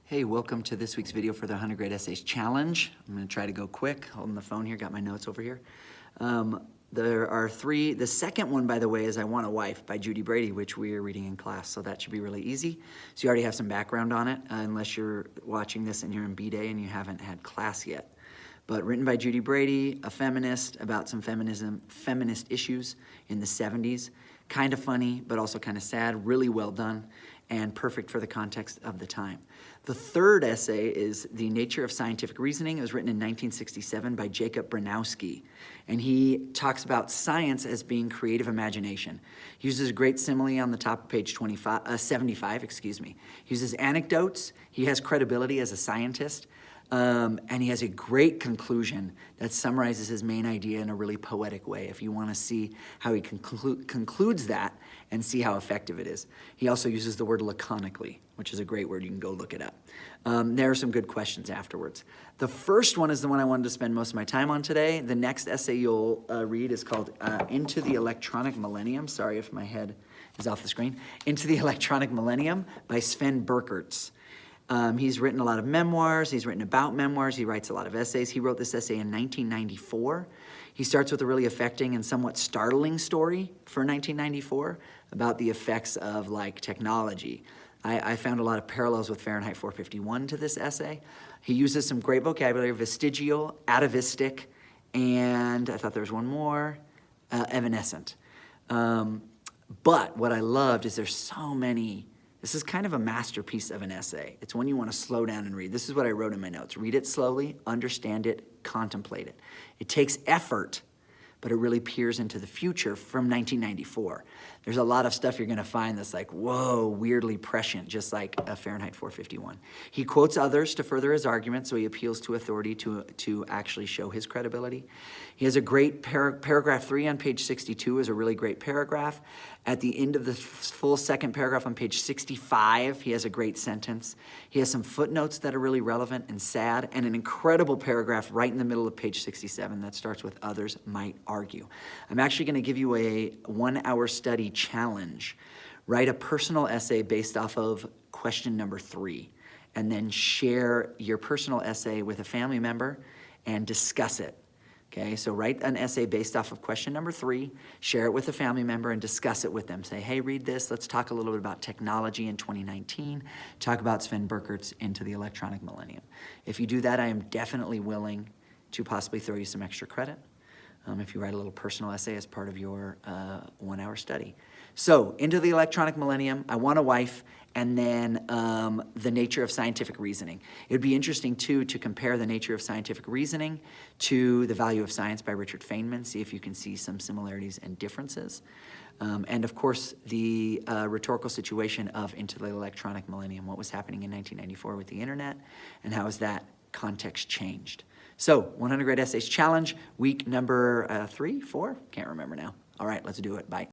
Hey, welcome to this week's video for the 100 Great Essays Challenge. I'm gonna try to go quick, holding the phone here, got my notes over here. There are three. The second one, by the way, is I Want a Wife by Judy Brady, which we are reading in class, so that should be really easy. So you already have some background on it, unless you're watching this and you're in B-Day and you haven't had class yet. But written by Judy Brady, a feminist, about some feminist issues in the 70s. Kind of funny, but also kind of sad, really well done, and perfect for the context of the time. The third essay is The Nature of Scientific Reasoning. It was written in 1967 by Jacob Bronowski, and he talks about science as being creative imagination. He uses a great simile on the top of page 75. He uses anecdotes. He has credibility as a scientist. And he has a great conclusion that summarizes his main idea in a really poetic way, if you want to see how he concludes that and see how effective it is. He also uses the word laconically, which is a great word. You can go look it up. There are some good questions afterwards. The first one is the one I wanted to spend most of my time on today. The next essay you'll read is called Into the Electronic Millennium. Sorry if my head is off the screen. Into the Electronic Millennium by Sven Berkertz. He's written a lot of memoirs. He's written about memoirs. He writes a lot of essays. He wrote this essay in 1994. He starts with a really affecting and somewhat startling story for 1994 about the effects of technology. I found a lot of parallels with Fahrenheit 451 to this essay. He uses some great vocabulary, vestigial, atavistic, and I thought there was one more, evanescent. But what I loved is there's so many. This is kind of a masterpiece of an essay. It's one you want to slow down and read. This is what I wrote in my notes. Read it slowly, understand it, contemplate it. It takes effort, but it really peers into the future from 1994. There's a lot of stuff you're going to find that's like, whoa, weirdly prescient, just like Fahrenheit 451. He quotes others to further his argument, so he appeals to authority to actually show his credibility. He has a great paragraph 3 on page 62 is a really great paragraph. At the end of the full second paragraph on page 65, he has a great sentence. He has some footnotes that are really relevant and sad, and an incredible paragraph right in the middle of page 67 that starts with others might argue. I'm actually going to give you a 1-hour study challenge. Write a personal essay based off of question number 3, and then share your personal essay with a family member and discuss it. Okay, so write an essay based off of question number 3, share it with a family member and discuss it with them. Say, hey, read this. Let's talk a little bit about technology in 2019. Talk about Sven Berkertz Into the Electronic Millennium. If you do that, I am definitely willing to possibly throw you some extra credit if you write a little personal essay as part of your 1-hour study. So, Into the Electronic Millennium, I Want a Wife, and then The Nature of Scientific Reasoning. It would be interesting, too, to compare The Nature of Scientific Reasoning to The Value of Science by Richard Feynman, see if you can see some similarities and differences. And, of course, the rhetorical situation of Into the Electronic Millennium, what was happening in 1994 with the internet, and how has that context changed. So, 100 Great Essays Challenge, week number 3, 4? Can't remember now. All right, let's do it. Bye.